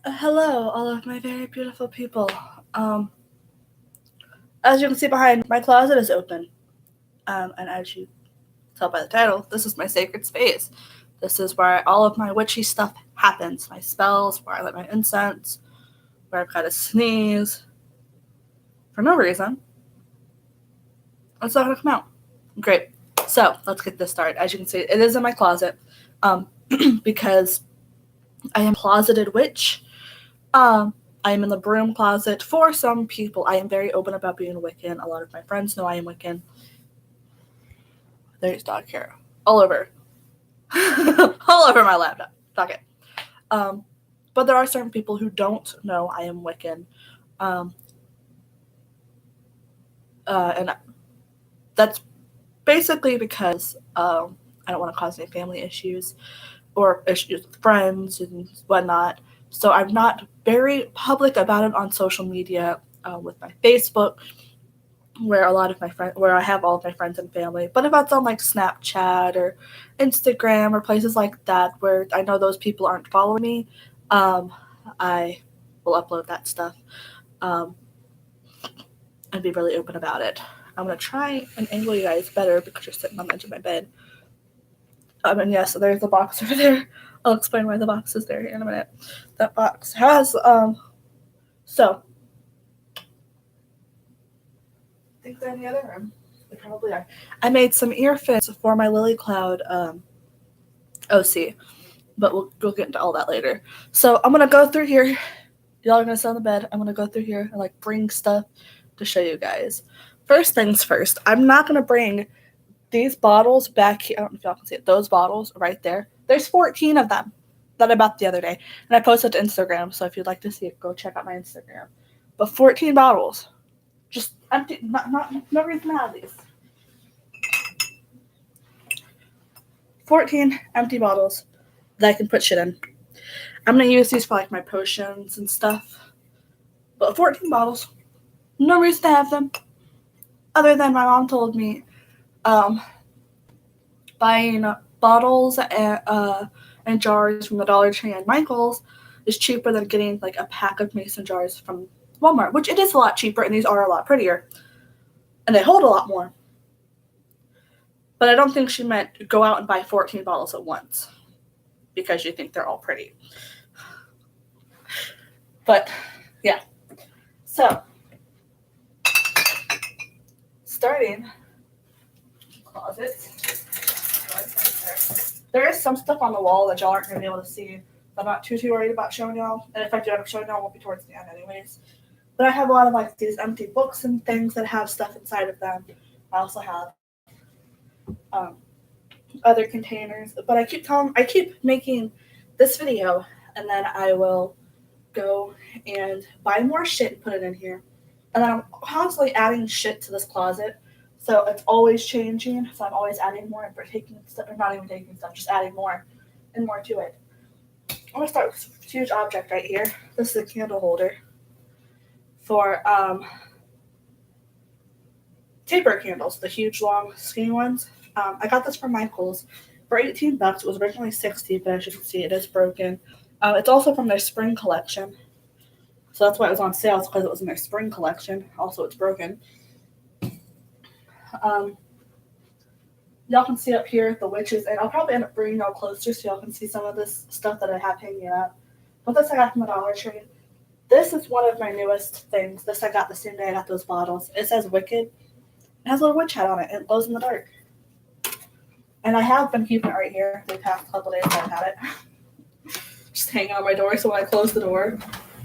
Hello, all of my very beautiful people. As you can see behind, my closet is open. And as you tell by the title, this is my sacred space. This is where all of my witchy stuff happens. My spells, where I light my incense, where I've got to sneeze for no reason. It's not going to come out. Great. So let's get this started. As you can see, it is in my closet because I am a closeted witch. I am in the broom closet. For some people, I am very open about being Wiccan. A lot of my friends know I am Wiccan. There's dog hair all over, all over my laptop. Fuck it. But there are certain people who don't know I am Wiccan, um, and that's basically because I don't want to cause any family issues or issues with friends and whatnot. So I'm not very public about it on social media with my Facebook, where a lot of my friends, where I have all of my friends and family. But if it's on like Snapchat or Instagram or places like that where I know those people aren't following me, um, I will upload that stuff um, and be really open about it. I'm gonna try and angle you guys better because you're sitting on the edge of my bed. And yeah, so there's the box over there. I'll explain why the box is there in a minute. That box has so I think they're in the other room. They probably are. I made some ear fins for my Lily Cloud OC, but we'll get into all that later. So I'm gonna go through here. Y'all are gonna sit on the bed. I'm gonna go through here and like bring stuff to show you guys. First things first, I'm not gonna bring these bottles back here. I don't know if y'all can see it. Those bottles right there. There's 14 of them that I bought the other day, and I posted to Instagram. So if you'd like to see it, go check out my Instagram. But 14 bottles, just empty. Not no reason to have these. 14 empty bottles that I can put shit in. I'm gonna use these for like my potions and stuff. But 14 bottles, no reason to have them. Other than my mom told me, um, buying bottles and jars from the Dollar Tree and Michael's is cheaper than getting like a pack of mason jars from Walmart, which it is a lot cheaper and these are a lot prettier and they hold a lot more. But I don't think she meant go out and buy 14 bottles at once because you think they're all pretty. But yeah. So starting closets. There is some stuff on the wall that y'all aren't going to be able to see. I'm not too worried about showing y'all. And if I do end up showing y'all, it won't be towards the end anyways. But I have a lot of like these empty books and things that have stuff inside of them. I also have um, other containers. But I keep making this video and then I will go and buy more shit and put it in here. And then I'm constantly adding shit to this closet. So it's always changing. So I'm always adding more and taking stuff, or not even taking stuff, just adding more and more to it. I'm gonna start with this huge object right here. This is a candle holder for taper candles, the huge, long, skinny ones. I got this from Michael's for $18. It was originally 60, but as you can see, it is broken. It's also from their spring collection, so that's why it was on sale. It's because it was in their spring collection. Also, it's broken. Um, y'all can see up here the witches, and I'll probably end up bringing y'all closer so y'all can see some of this stuff that I have hanging up. But this I got from the Dollar Tree. This is one of my newest things. This I got the same day I got those bottles. It says Wicked. It has a little witch hat on it. It glows in the dark. And I have been keeping it right here the past couple days I've had it. Just hanging on my door, so when I close the door,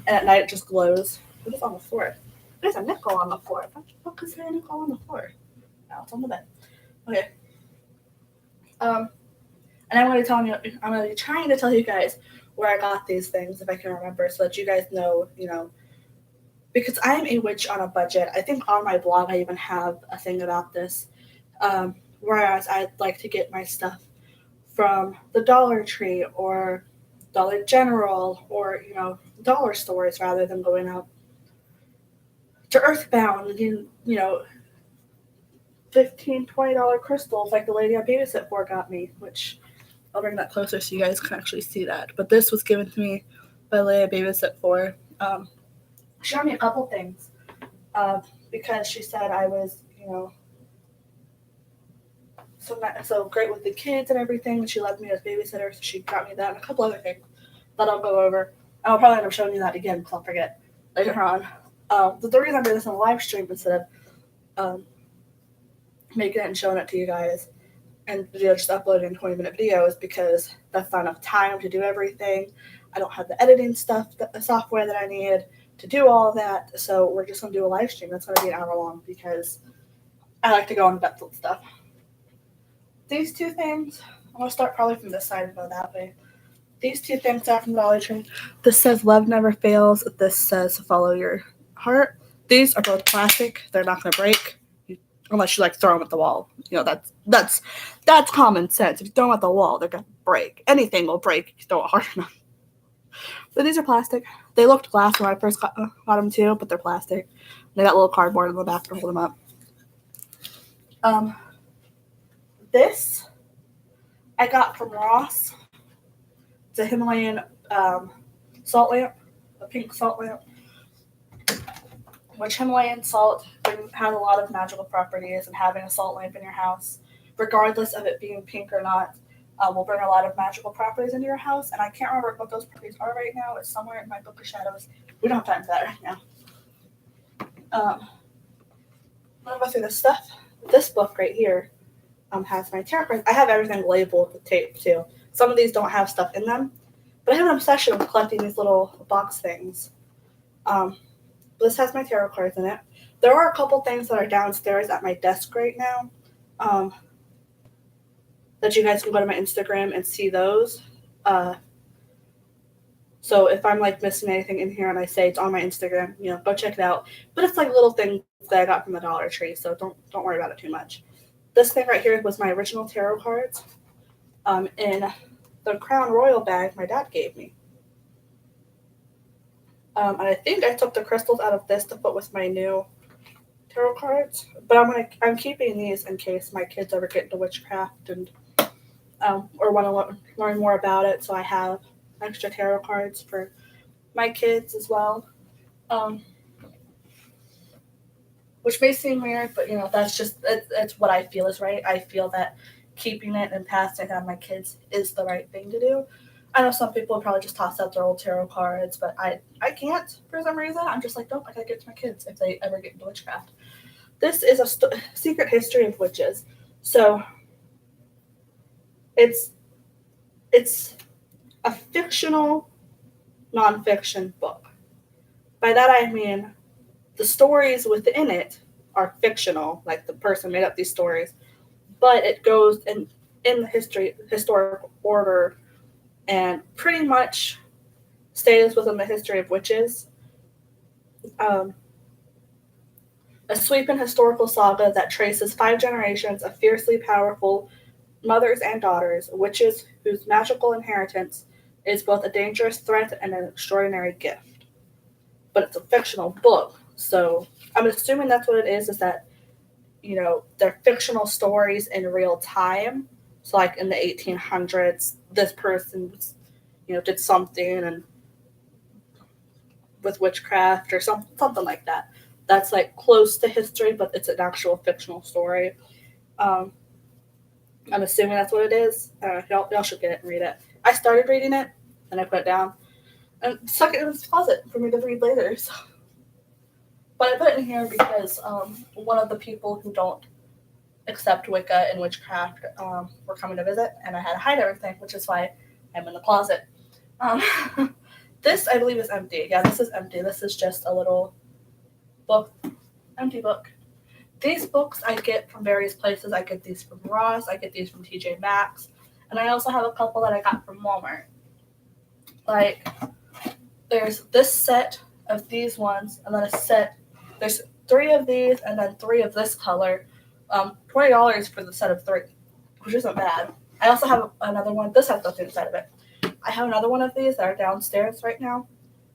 and at night it just glows. What is on the floor? There's a nickel on the floor. What the fuck is there a nickel on the floor? Now it's on the bed. Okay. And I'm going to be trying to tell you guys where I got these things if I can remember, so that you guys know, because I'm a witch on a budget. I think on my blog I even have a thing about this. Whereas I'd like to get my stuff from the Dollar Tree or Dollar General or, dollar stores rather than going out to Earthbound and getting, $15-$20 crystals like the lady I babysit for got me, which I'll bring that closer so you guys can actually see that. But this was given to me by Leia babysit for. She showed me a couple things because she said I was, so great with the kids and everything. And she loved me as babysitter, so she got me that and a couple other things that I'll go over. And I'll probably end up showing you that again because I'll forget later on. The reason I'm doing this on a live stream instead of making it and showing it to you guys and just uploading 20-minute videos because that's not enough time to do everything. I don't have the editing stuff, the software that I need to do all of that. So we're just going to do a live stream. That's going to be an hour long because I like to go on depth with stuff. These two things, I'm going to start probably from this side and go that way. These two things are from Dollar Tree. This says love never fails. This says follow your heart. These are both plastic. They're not going to break unless you throw them at the wall. That's common sense. If you throw them at the wall, they're going to break. Anything will break if you throw it hard enough. But these are plastic. They looked glass when I first got them too, but they're plastic. They got a little cardboard in the back to hold them up. This I got from Ross. It's a Himalayan salt lamp, a pink salt lamp, which Himalayan salt has a lot of magical properties, and having a salt lamp in your house, regardless of it being pink or not, will bring a lot of magical properties into your house. And I can't remember what those properties are right now. It's somewhere in my book of shadows. We don't have time for that right now. I'm going to go through this stuff. This book right here has my tarot cards. I have everything labeled with tape too. Some of these don't have stuff in them, but I have an obsession with collecting these little box things. This has my tarot cards in it. There are a couple things that are downstairs at my desk right now that you guys can go to my Instagram and see those. So if I'm missing anything in here and I say it's on my Instagram, go check it out. But it's little things that I got from the Dollar Tree, so don't worry about it too much. This thing right here was my original tarot cards in the Crown Royal bag my dad gave me. And I think I took the crystals out of this to put with my new tarot cards. But I'm keeping these in case my kids ever get into witchcraft and or want to learn more about it. So I have extra tarot cards for my kids as well. Which may seem weird, but that's just it's what I feel is right. I feel that keeping it and passing it on my kids is the right thing to do. I know some people probably just toss out their old tarot cards, but I can't for some reason. I'm just nope, I gotta get it to my kids if they ever get into witchcraft. This is a secret history of witches. So it's a fictional nonfiction book. By that I mean the stories within it are fictional, the person made up these stories, but it goes in the historic order and pretty much stays within the history of witches. A sweeping historical saga that traces 5 generations of fiercely powerful mothers and daughters, witches whose magical inheritance is both a dangerous threat and an extraordinary gift. But it's a fictional book, so I'm assuming that's what it is that, they're fictional stories in real time. So in the 1800s, this person did something and with witchcraft or something like that. That's close to history, but it's an actual fictional story. I'm assuming that's what it is. Y'all should get it and read it. I started reading it, and I put it down, and stuck it in this closet for me to read later. So. But I put it in here because one of the people who don't accept Wicca and witchcraft were coming to visit, and I had to hide everything, which is why I'm in the closet. This, I believe, is empty. Yeah, this is empty. This is just a little book, empty book. These books I get from various places. I get these from Ross. I get these from TJ Maxx. And I also have a couple that I got from Walmart. There's this set of these ones, and then a set. There's 3 of these, and then 3 of this color. $20 for the set of 3, which isn't bad. I also have another one. This has nothing inside of it. I have another one of these that are downstairs right now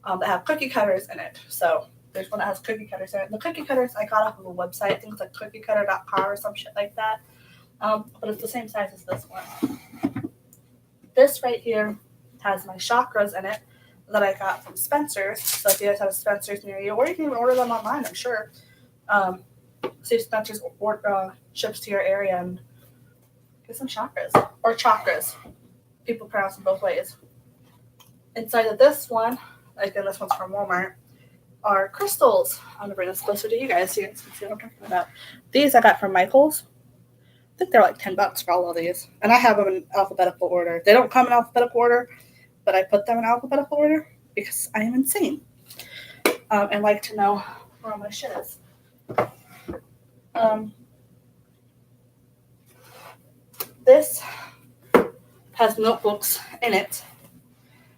that have cookie cutters in it. So there's one that has cookie cutters in it. And the cookie cutters I got off of a website, things like cookiecutter.com or some shit like that. But it's the same size as this one. This right here has my chakras in it. that I got from Spencer's. So if you guys have a Spencer's near you, or you can even order them online, I'm sure. See if Spencer's ships to your area and get some chakras. Or chakras. People pronounce them both ways. Inside of this one, again, this one's from Walmart, are crystals. I'm going to bring this closer to you guys so you can see what I'm talking about. These I got from Michael's. I think they're like $10 for all of these. And I have them in alphabetical order. They don't come in alphabetical order, but I put them in alphabetical order because I am insane. And like to know where all my shit is. This has notebooks in it.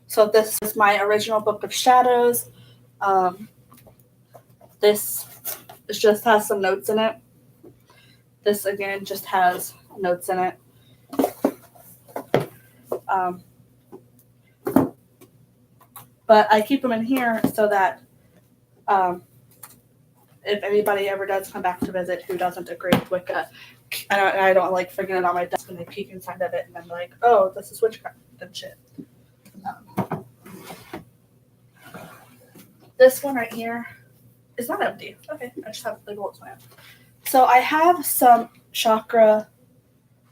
So this is my original Book of Shadows. This just has some notes in it. This again just has notes in it. But I keep them in here so that if anybody ever does come back to visit who doesn't agree with Wicca, I don't like forgetting it on my desk when they peek inside of it and I'm like, oh, this is witchcraft and shit. This one right here is not empty. Okay, I just have the gold plant. So I have some chakra,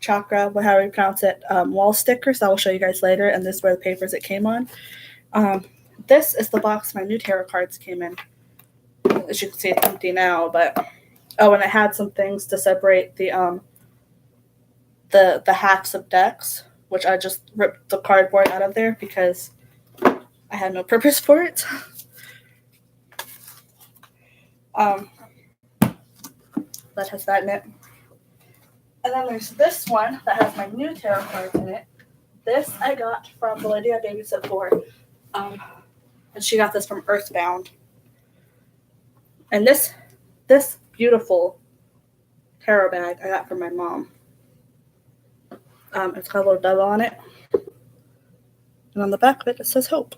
however you pronounce it, wall stickers that I will show you guys later, and this were the papers it came on. This is the box my new tarot cards came in. As you can see, it's empty now, but and it had some things to separate the halves of decks, which I just ripped the cardboard out of there because I had no purpose for it. That has that in it. And then there's this one that has my new tarot cards in it. This I got from the lady I babysit for. And she got this from Earthbound. And this beautiful tarot bag I got from my mom. It's got a little dove on it. And on the back of it, it says hope.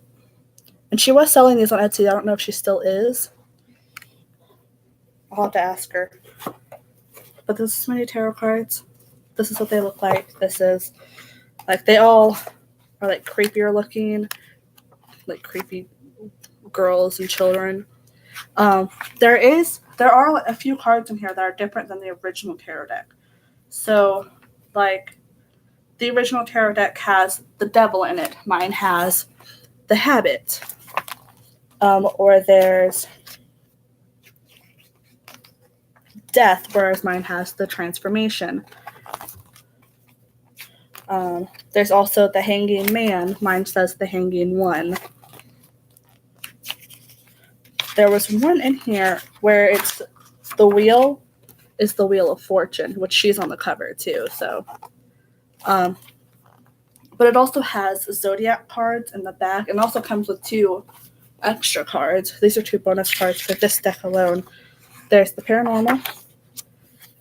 And she was selling these on Etsy. I don't know if she still is. I'll have to ask her. But this is my new tarot cards. This is what they look like. This is, like, they all are, like, creepier looking. Like, creepy girls and children. There are a few cards in here that are different than the original tarot deck. So, like, the original tarot deck has the devil in it. Mine has the habit. Or there's death, whereas mine has the transformation. There's also the hanging man. Mine says the hanging one. There was one in here where it's the wheel is the Wheel of Fortune, which she's on the cover too. So, but it also has zodiac cards in the back, and also comes with 2 extra cards. These are 2 bonus cards for this deck alone. There's the paranormal,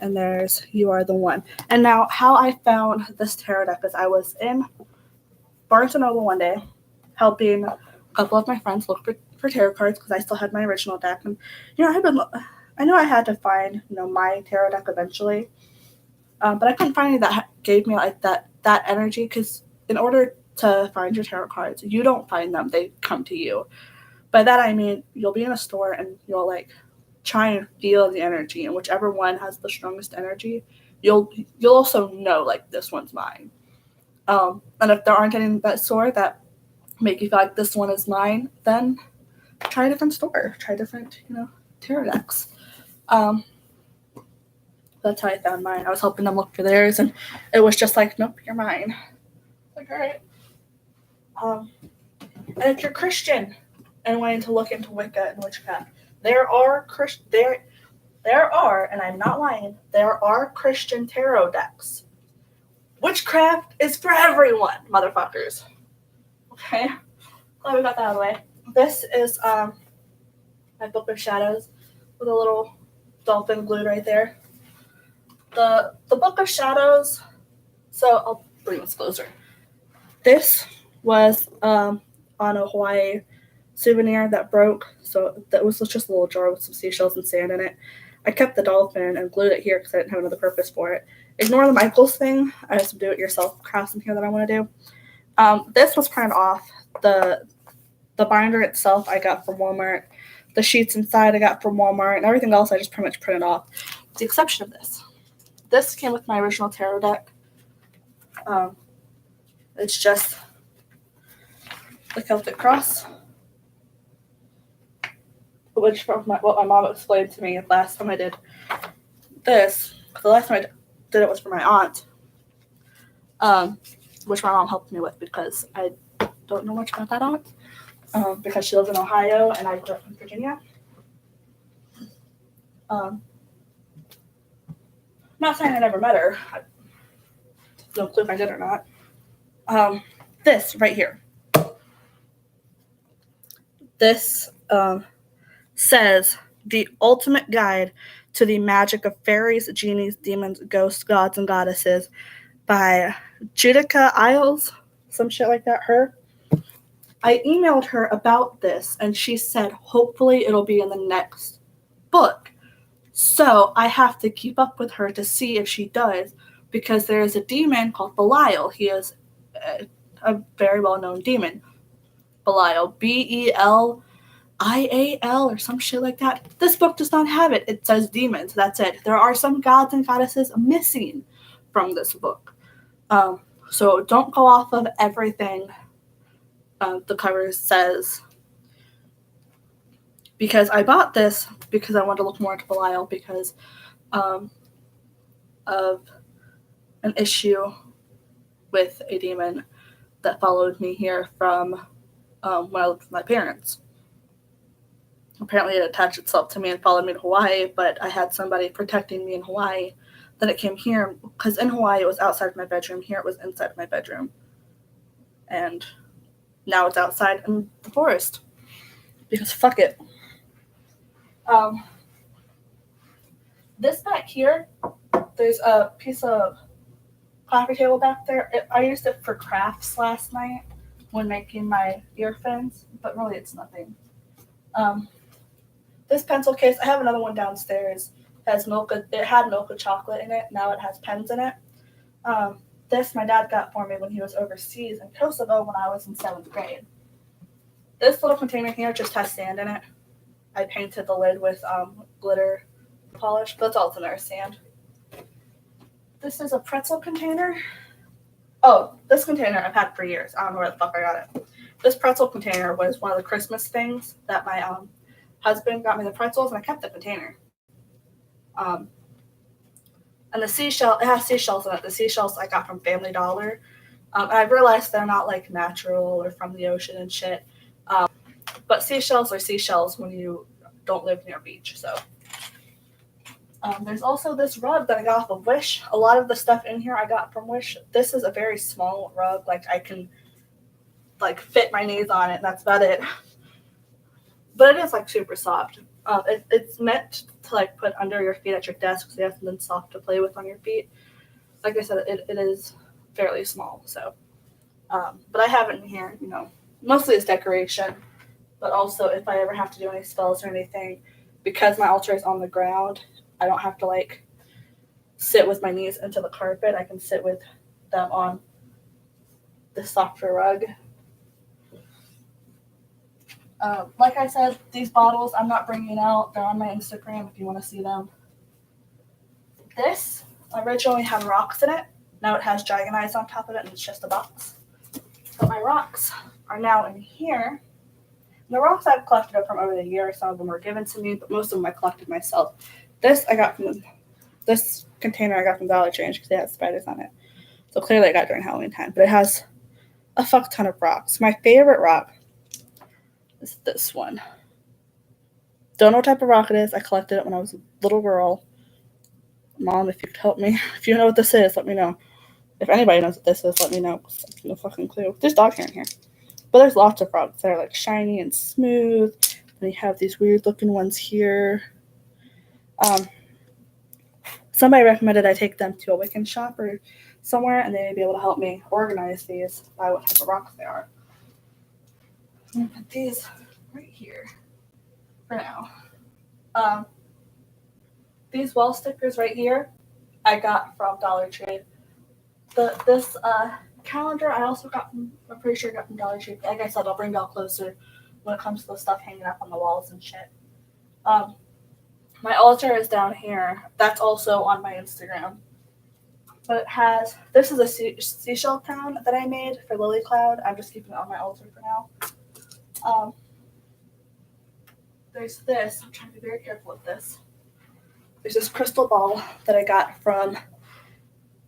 and there's You Are the One. And now, how I found this tarot deck is I was in Barnes & Noble one day, helping a couple of my friends look for tarot cards because I still had my original deck. And, I knew I had to find, my tarot deck eventually. But I couldn't find any that gave me, like, that energy, because in order to find your tarot cards, you don't find them. They come to you. By that, I mean, you'll be in a store and you'll, like, try and feel the energy, and whichever one has the strongest energy, you'll also know, like, this one's mine. And if there aren't any in that store that make you feel like this one is mine, then try a different store. Try different, tarot decks. That's how I found mine. I was helping them look for theirs, and it was just like, nope, you're mine. Like, all right. And if you're Christian and wanting to look into Wicca and witchcraft, there are, and I'm not lying, there are Christian tarot decks. Witchcraft is for everyone, motherfuckers. Okay? Glad we got that out of the way. This is my Book of Shadows with a little dolphin glued right there. The Book of Shadows, so I'll bring this closer. This was on a Hawaii souvenir that broke, so that was just a little jar with some seashells and sand in it. I kept the dolphin and glued it here because I didn't have another purpose for it. Ignore the Michaels thing. I have some do-it-yourself crafts in here that I want to do. This was printed off the The binder itself I got from Walmart. The sheets inside I got from Walmart, and everything else I just pretty much printed off, with the exception of this. This came with my original tarot deck. It's just the Celtic cross, which from what my mom explained to me last time I did this. The last time I did it was for my aunt, which my mom helped me with because I don't know much about that aunt, because she lives in Ohio and I grew up in Virginia. Not saying I never met her. I no clue if I did or not. This right here. This says the ultimate guide to the magic of fairies, genies, demons, ghosts, gods, and goddesses by Judica Isles, some shit like that. Her. I emailed her about this, and she said hopefully it'll be in the next book. So I have to keep up with her to see if she does, because there is a demon called Belial. He is a very well-known demon. Belial, Belial, or some shit like that. This book does not have it. It says demons. That's it. There are some gods and goddesses missing from this book. So don't go off of everything the cover says. Because I bought this because I wanted to look more into Belial because of an issue with a demon that followed me here from when I lived with my parents. Apparently it attached itself to me and followed me to Hawaii, but I had somebody protecting me in Hawaii. Then it came here, because in Hawaii it was outside of my bedroom. Here it was inside of my bedroom. And now it's outside in the forest. Because fuck it. This back here, there's a piece of coffee table back there. I used it for crafts last night when making my earphones, but really it's nothing. This pencil case, I have another one downstairs. It had Milka chocolate in it. Now it has pens in it. This my dad got for me when he was overseas in Kosovo when I was in 7th grade. This little container here just has sand in it. I painted the lid with glitter polish, but that's all it's in there, sand. This is a pretzel container. Oh, this container I've had for years. I don't know where the fuck I got it. This pretzel container was one of the Christmas things that my husband got me the pretzels, and I kept the container. And the seashell, it has seashells in it. The seashells I got from Family Dollar. And I realized they're not like natural or from the ocean and shit. But seashells are seashells when you don't live near a beach. So there's also this rug that I got off of Wish. A lot of the stuff in here I got from Wish. This is a very small rug. Like I can like fit my knees on it, and that's about it. But it is like super soft. It's meant to like put under your feet at your desk because they have something soft to play with on your feet. Like I said, it is fairly small. So, but I have it in here, you know, mostly as decoration. But also if I ever have to do any spells or anything, because my altar is on the ground, I don't have to like sit with my knees into the carpet. I can sit with them on the softer rug. Like I said, these bottles I'm not bringing out. They're on my Instagram if you want to see them. This originally had rocks in it. Now it has dragon eyes on top of it, and it's just a box. But my rocks are now in here. And the rocks I've collected up from over the years. Some of them were given to me, but most of them I collected myself. This container I got from Dollar Tree because it has spiders on it. So clearly I got it during Halloween time. But it has a fuck ton of rocks. My favorite rock is this one. Don't know what type of rock it is. I collected it when I was a little girl. Mom, if you could help me. If you know what this is, let me know. If anybody knows what this is, let me know. I have no fucking clue. There's dog hair in here. But there's lots of rocks that are like shiny and smooth. And you have these weird looking ones here. Somebody recommended I take them to a Wiccan shop or somewhere, and they may be able to help me organize these by what type of rocks they are. I'm going to put these right here for now. These wall stickers right here I got from Dollar Tree. This calendar I also got from, I'm pretty sure I got from Dollar Tree. Like I said, I'll bring y'all closer when it comes to the stuff hanging up on the walls and shit. My altar is down here. That's also on my Instagram. But it has, this is a seashell crown that I made for Lily Cloud. I'm just keeping it on my altar for now. There's this. I'm trying to be very careful with this. There's this crystal ball that I got from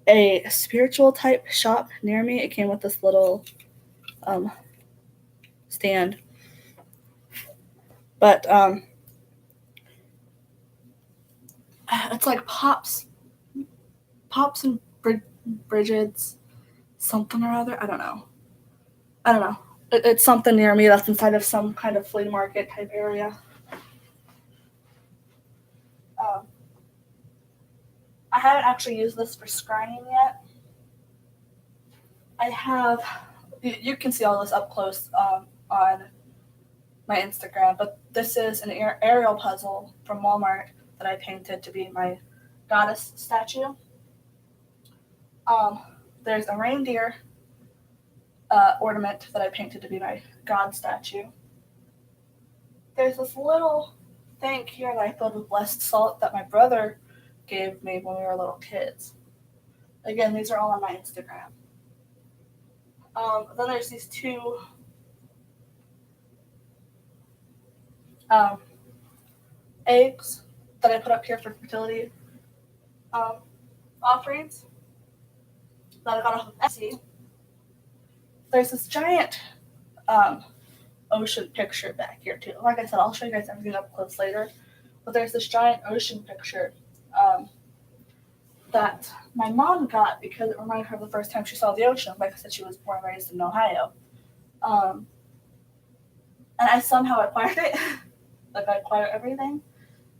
a spiritual type shop near me. It came with this little stand. But it's like Pops and Bridget's something or other. I don't know. It's something near me that's inside of some kind of flea market type area. I haven't actually used this for scrying yet. I have, you can see all this up close on my Instagram, but this is an aerial puzzle from Walmart that I painted to be my goddess statue. There's a reindeer ornament that I painted to be my god statue. There's this little thing here that I filled with blessed salt that my brother gave me when we were little kids. Again, these are all on my Instagram. Then there's these two eggs that I put up here for fertility offerings that I got off of Etsy. There's this giant ocean picture back here too. Like I said, I'll show you guys everything up close later. But there's this giant ocean picture that my mom got because it reminded her of the first time she saw the ocean. Like I said, she was born and raised in Ohio. And I somehow acquired it. Like I acquire everything.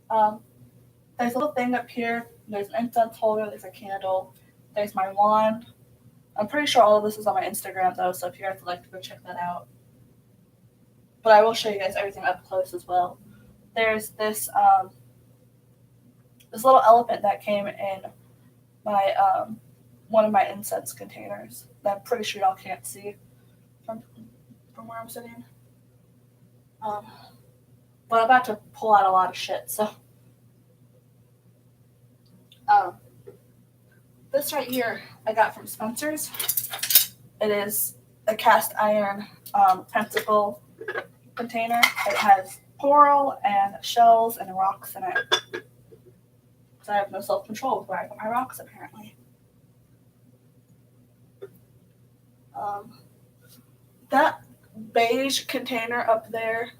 There's a little thing up here. There's an incense holder. There's a candle. There's my wand. I'm pretty sure all of this is on my Instagram though, so if you guys would like to go check that out. But I will show you guys everything up close as well. There's this this little elephant that came in my one of my incense containers that I'm pretty sure y'all can't see from where I'm sitting. But I'm about to pull out a lot of shit, so this right here I got from Spencer's. It is a cast iron pentacle container. It has coral and shells and rocks in it. Because I have no self-control with where I put my rocks, apparently. That beige container up there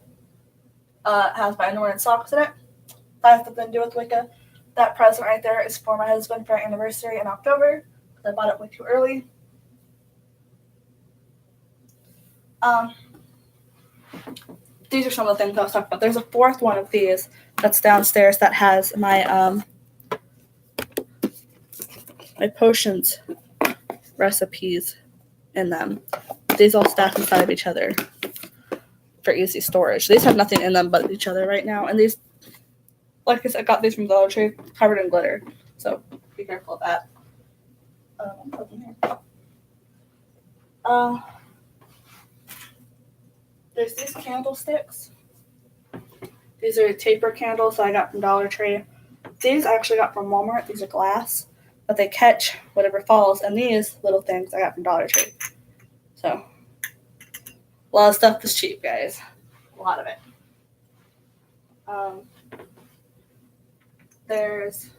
has my Northern socks in it. That has nothing to do with Wicca. That present right there is for my husband for our anniversary in October. Because I bought it way too early. These are some of the things I was talking about. There's a fourth one of these that's downstairs that has my my potions recipes in them. These all stack inside of each other for easy storage. These have nothing in them but each other right now. And these, like I said, I got these from Dollar Tree, covered in glitter. So be careful of that. There's these candlesticks. These are taper candles that I got from Dollar Tree. These I actually got from Walmart. These are glass, but they catch whatever falls. And these little things I got from Dollar Tree. So, a lot of stuff is cheap, guys. A lot of it. There's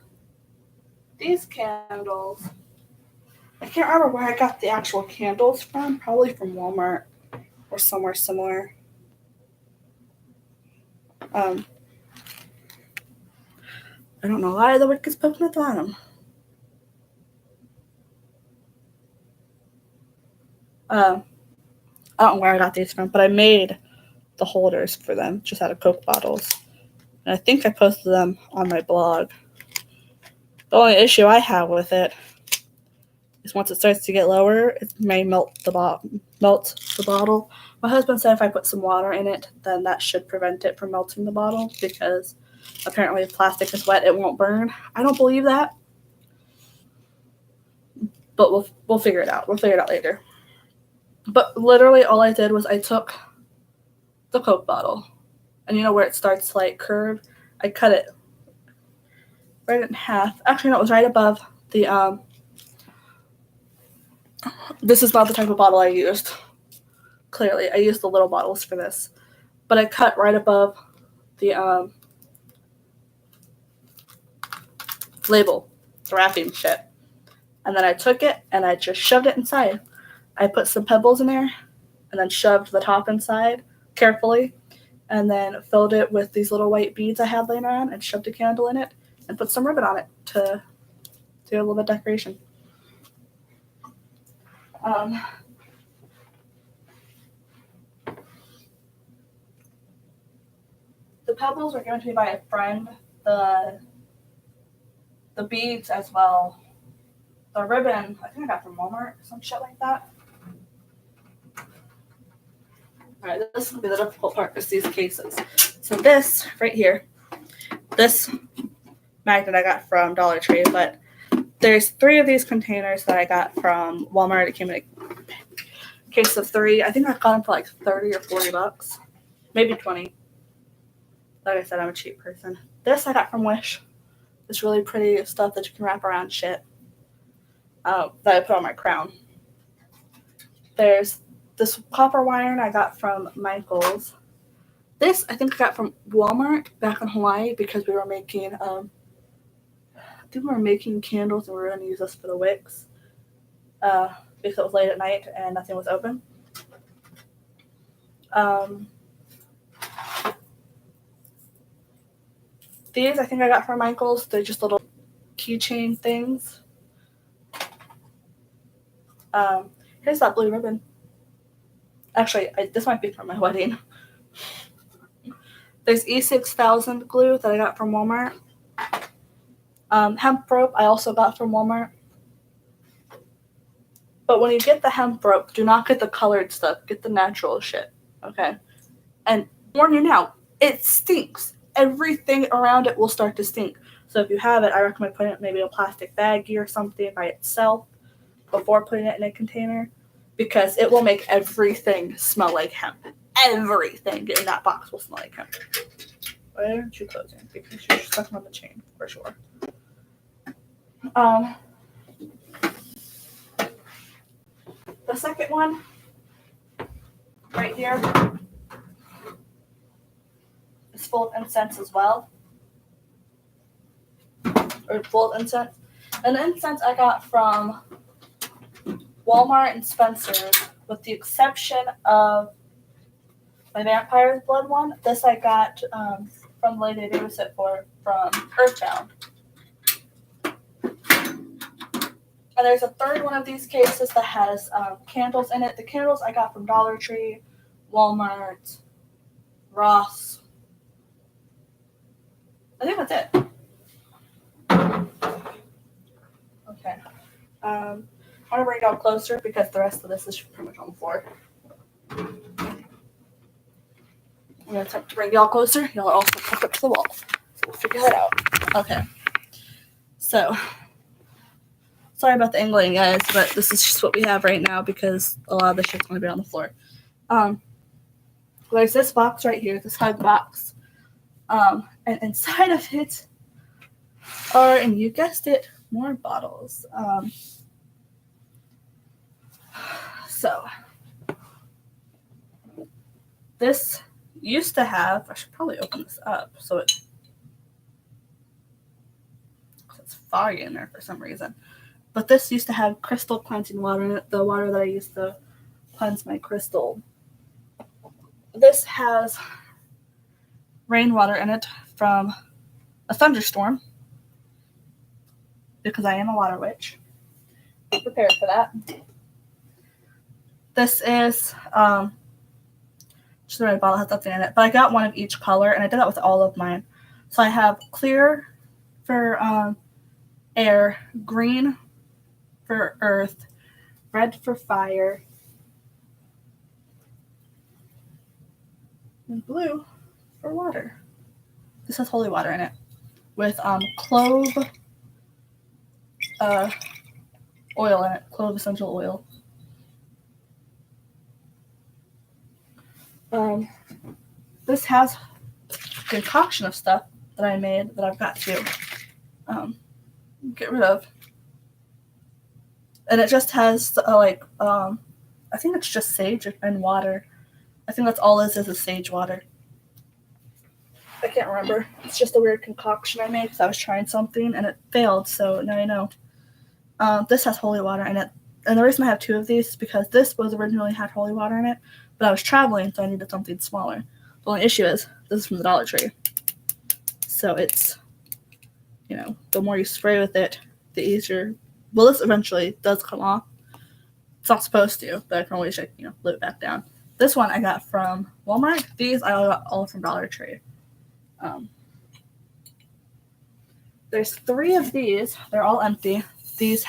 these candles. I can't remember where I got the actual candles from. Probably from Walmart or somewhere similar. I don't know why the wick is poking at the bottom. I don't know where I got these from, but I made the holders for them just out of Coke bottles. And I think I posted them on my blog. The only issue I have with it is once it starts to get lower, it may melt the bottle. My husband said if I put some water in it, then that should prevent it from melting the bottle because apparently if plastic is wet, it won't burn. I don't believe that. But we'll figure it out. We'll figure it out later. But literally all I did was I took the Coke bottle. And you know where it starts to like curve? I cut it right in half. Actually, no, it was right above the this is not the type of bottle I used. Clearly, I used the little bottles for this. But I cut right above the label, the wrapping shit. And then I took it and I just shoved it inside. I put some pebbles in there and then shoved the top inside carefully and then filled it with these little white beads I had laying around and shoved a candle in it and put some ribbon on it to do a little bit of decoration. The pebbles were given to me by a friend. The beads as well. The ribbon, I think I got from Walmart, some shit like that. Alright, this will be the difficult part is these cases. So this right here, this magnet I got from Dollar Tree, but there's 3 of these containers that I got from Walmart. It came in a case of 3. I think I got them for like 30 or 40 bucks, maybe 20. Like I said, I'm a cheap person. This I got from Wish. This really pretty stuff that you can wrap around shit that I put on my crown. There's this copper wire I got from Michael's. This I think I got from Walmart back in Hawaii because we were making I think we were making candles and we were going to use this for the wicks because it was late at night and nothing was open. These I think I got from Michael's. They're just little keychain things. Here's that blue ribbon. Actually, this might be for my wedding. There's E6000 glue that I got from Walmart. Hemp rope I also got from Walmart. But when you get the hemp rope, do not get the colored stuff. Get the natural shit, okay? And warn you now, it stinks. Everything around it will start to stink. So if you have it, I recommend putting it in maybe a plastic baggie or something by itself before putting it in a container because it will make everything smell like hemp. Everything in that box will smell like hemp. Why aren't you closing? Because you're stuck on the chain for sure. The second one, right here, is full of incense as well. Or full of incense. And the incense I got from Walmart and Spencer's, with the exception of my vampire's blood one. This I got from the lady I babysit for from Earthbound. And there's a third one of these cases that has candles in it. The candles I got from Dollar Tree, Walmart, Ross. I think that's it. Okay. I want to bring y'all closer because the rest of this is pretty much on the floor. I'm going to attempt to bring y'all closer. Y'all are also hooked up to the wall. So we'll figure that out. Okay. So, sorry about the angling, guys, but this is just what we have right now because a lot of the shit's going to be on the floor. There's this box right here, this hug box. And inside of it are, and you guessed it, more bottles. So, this used to have, I should probably open this up so it's foggy in there for some reason. But this used to have crystal cleansing water in it, the water that I used to cleanse my crystal. This has rainwater in it from a thunderstorm because I am a water witch. Be prepared for that. This is just the red bottle, has nothing in it, but I got one of each color, and I did that with all of mine. So I have clear for air, green for earth, red for fire, and blue for water. This has holy water in it with clove oil in it, clove essential oil. this has a concoction of stuff that I made that I've got to get rid of. And it just has I think it's just sage and water. I think that's all it is sage water. I can't remember. It's just a weird concoction I made because I was trying something and it failed, so now you know. This has holy water in it. And the reason I have two of these is because this was originally had holy water in it, but I was traveling, so I needed something smaller. The only issue is this is from the Dollar Tree. So it's, the more you spray with it, the easier. Well, this eventually does come off. It's not supposed to, but I can always, glue it back down. This one I got from Walmart. These I got all from Dollar Tree. There's 3 of these. They're all empty. These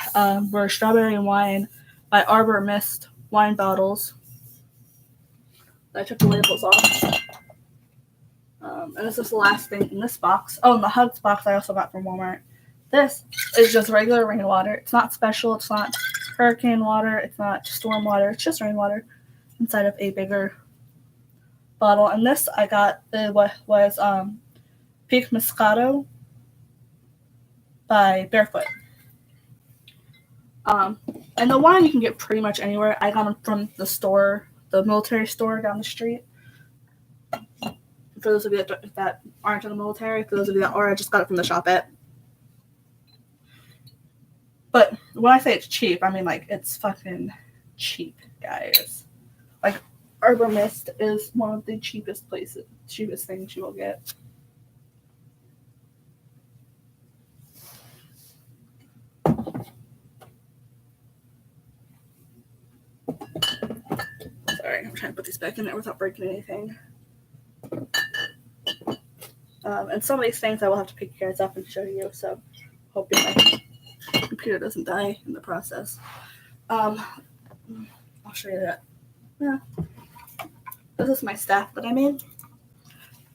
were strawberry wine by Arbor Mist wine bottles. I took the labels off. And this is the last thing in this box. Oh, and the Hugs box I also got from Walmart. This is just regular rainwater. It's not special. It's not hurricane water. It's not storm water. It's just rainwater inside of a bigger bottle. And this I got was Peak Moscato by Barefoot. And the wine you can get pretty much anywhere. I got them from the store, the military store down the street. For those of you that aren't in the military, for those of you that are, I just got it from the shop at. But when I say it's cheap, I mean it's fucking cheap, guys. Arbor Mist is one of the cheapest things you will get. Sorry, I'm trying to put these back in there without breaking anything. And some of these things I will have to pick you guys up and show you, so hoping my computer doesn't die in the process. I'll show you that. Yeah. This is my staff that I made.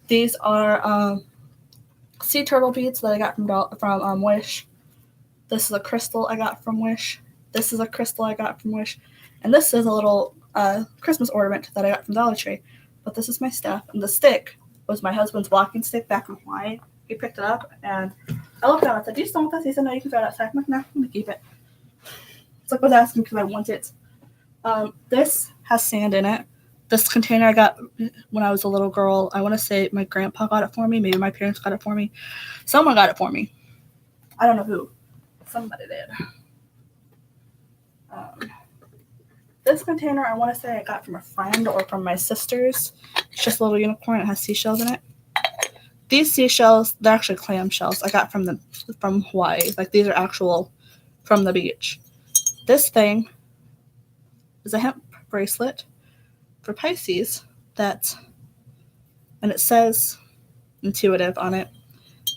These are sea turtle beads that I got from Wish. This is a crystal I got from Wish. This is a crystal I got from Wish. And this is a little Christmas ornament that I got from Dollar Tree. But this is my staff. And the stick was my husband's walking stick back in Hawaii. He picked it up, and I looked at him and said, "Do you still want this?" He said, "No, you can throw it outside." I'm like, "No, I'm going to keep it." So I was asking because I want it. This has sand in it. This container I got when I was a little girl. I want to say my grandpa got it for me. Maybe my parents got it for me. Someone got it for me. I don't know who. Somebody did. This container, I want to say I got from a friend or from my sisters. It's just a little unicorn. It has seashells in it. These seashells, they're actually clam shells I got from Hawaii. These are actual from the beach. This thing is a hemp bracelet for Pisces and it says intuitive on it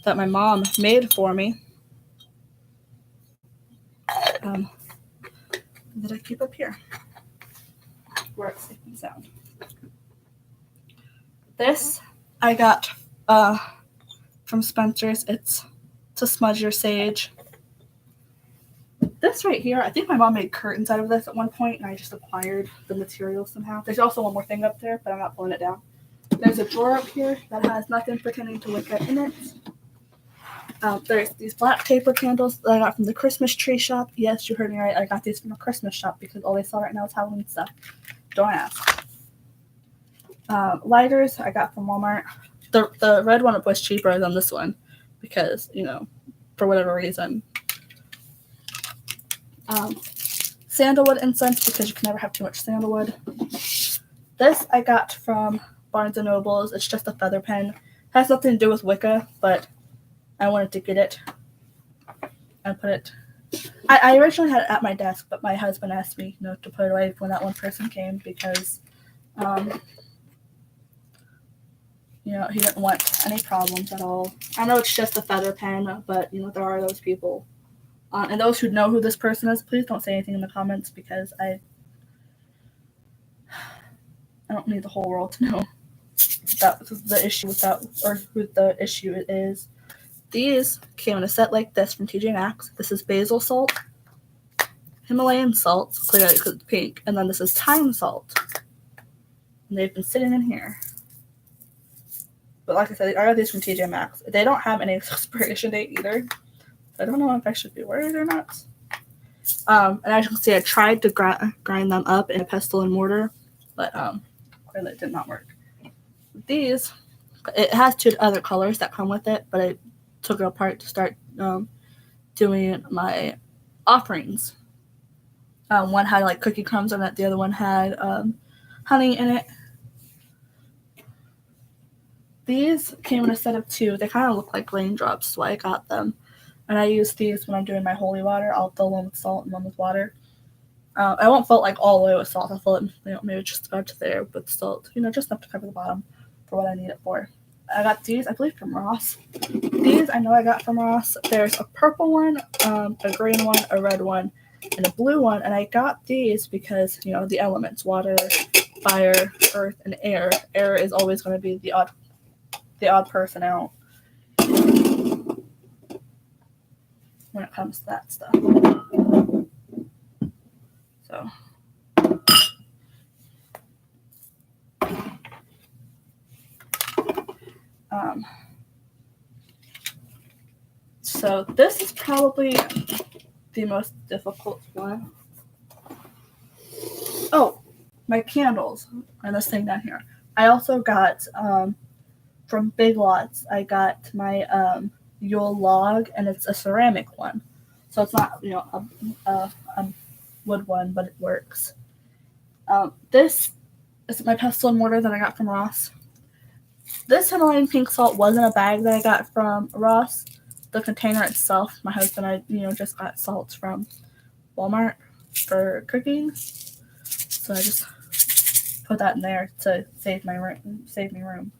that my mom made for me. That I keep up here where it's safe and sound. This I got from Spencer's. It's to smudge your sage. This right here, I think my mom made curtains out of this at one point, and I just acquired the material somehow. There's also one more thing up there, but I'm not pulling it down. There's a drawer up here that has nothing pertaining to Wicca in it. There's these black paper candles that I got from the Christmas tree shop. Yes, you heard me right. I got these from a Christmas shop because all they sell right now is Halloween stuff. Don't ask. Lighters I got from Walmart. The red one was cheaper than this one because, for whatever reason. Sandalwood incense because you can never have too much sandalwood. This I got from Barnes & Nobles. It's just a feather pen. It has nothing to do with Wicca, but I wanted to get it and put it. I originally had it at my desk, but my husband asked me, to put it away when that one person came because, he didn't want any problems at all. I know it's just a feather pen, but there are those people, and those who know who this person is, please don't say anything in the comments because I don't need the whole world to know that the issue with that or who the issue is. These came in a set like this from TJ Maxx. This is basil salt, Himalayan salt, clearly because it's pink, and then this is thyme salt. And they've been sitting in here. But like I said, I got these from TJ Maxx. They don't have any expiration date either. I don't know if I should be worried or not. And as you can see, I tried to grind them up in a pestle and mortar, but clearly it did not work. These, it has 2 other colors that come with it, but I took it apart to start doing my offerings. One had like cookie crumbs on it. The other one had honey in it. These came in a set of 2. They kind of look like raindrops, so I got them. And I use these when I'm doing my holy water. I'll fill one with salt and one with water. I won't fill it like all the way with salt. I'll fill it, maybe just about to there with salt, just enough to cover the bottom for what I need it for. I got these, I believe, from Ross. These I know I got from Ross. There's a purple one, a green one, a red one, and a blue one. And I got these because, the elements, water, fire, earth, and air. Air is always going to be the odd person out when it comes to that stuff. So this is probably the most difficult one. Oh, my candles and this thing down here. I also got from Big Lots. I got my Yule log, and it's a ceramic one, so it's not a wood one, but it works. This is my pestle and mortar that I got from Ross. This Himalayan pink salt wasn't a bag that I got from Ross. The container itself, my husband and I, just got salt from Walmart for cooking, so I just put that in there to save me room.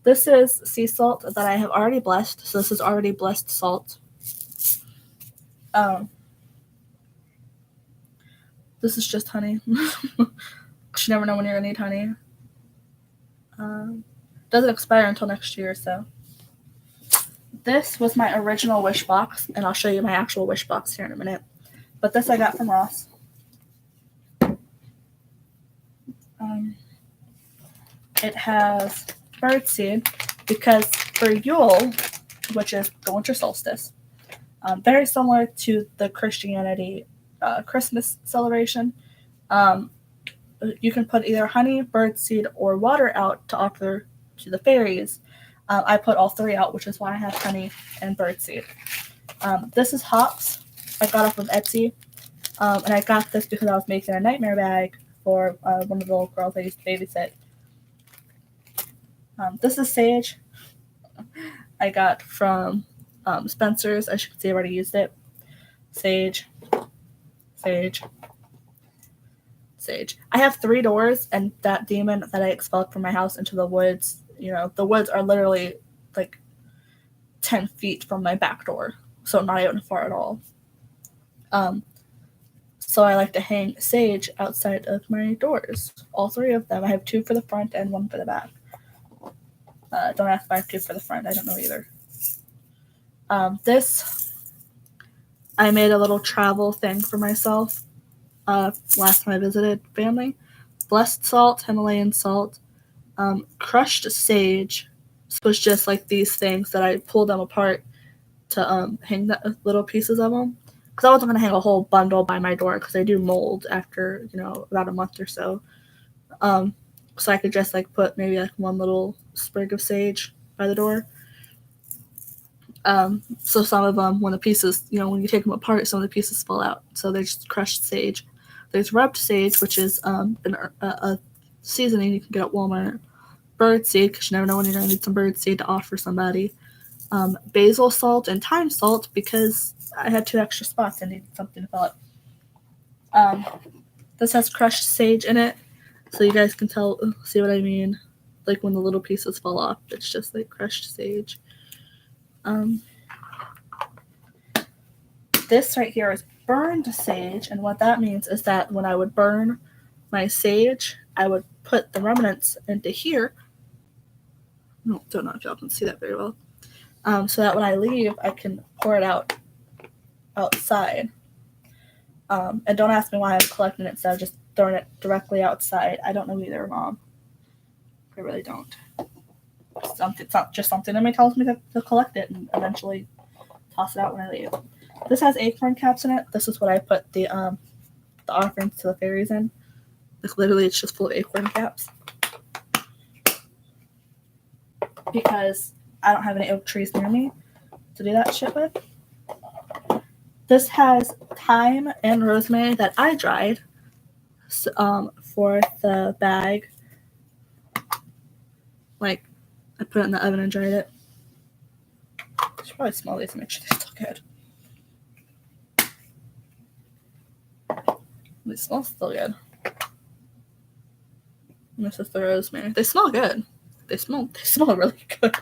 This is sea salt that I have already blessed, so this is already blessed salt. This is just honey. You never know when you're gonna need honey. Doesn't expire until next year, so. This was my original wish box, and I'll show you my actual wish box here in a minute. But this I got from Ross. It has birdseed because for Yule, which is the winter solstice, very similar to the Christianity Christmas celebration, you can put either honey, birdseed, or water out to offer to the fairies. I put all 3 out, which is why I have honey and birdseed. This is hops. I got off of Etsy. And I got this because I was making a nightmare bag for one of the little girls I used to babysit. This is sage. I got from Spencer's. As you can see, I've already used it. Sage. Sage. Sage. I have 3 doors, and that demon that I expelled from my house into the woods, the woods are literally like 10 feet from my back door, so not even far at all. So I like to hang sage outside of my doors. All 3 of them. I have 2 for the front and 1 for the back. Don't ask if I have 2 for the front. I don't know either. This, I made a little travel thing for myself last time I visited family. Blessed salt, Himalayan salt, crushed sage. This was just like these things that I pulled them apart to hang the little pieces of them. Because I wasn't going to hang a whole bundle by my door because they do mold after, about a month or so. So I could just put maybe one little sprig of sage by the door. So some of them, when the pieces, when you take them apart, some of the pieces fall out. So they're just crushed sage. There's rubbed sage, which is a seasoning you can get at Walmart. Birdseed, because you never know when you're going to need some birdseed to offer somebody. Basil salt and thyme salt, because I had 2 extra spots. I needed something to fill it. This has crushed sage in it, so you guys can see what I mean. Like when the little pieces fall off, it's just like crushed sage. This right here is burned sage, and what that means is that when I would burn my sage, I would put the remnants into here. No, don't know if y'all can see that very well. So that when I leave, I can pour it out outside. And don't ask me why I'm collecting it instead of just throwing it directly outside. I don't know either, Mom. I really don't. It's not just something in me tells me to collect it and eventually toss it out when I leave. This has acorn caps in it. This is what I put the offerings to the fairies in. Like literally, it's just full of acorn caps because I don't have any oak trees near me to do that shit with. This has thyme and rosemary that I dried for the bag. Like, I put it in the oven and dried it. I should probably smell these and make sure they're still good. They smell still good. And this is the rosemary. They smell good. They smell really good.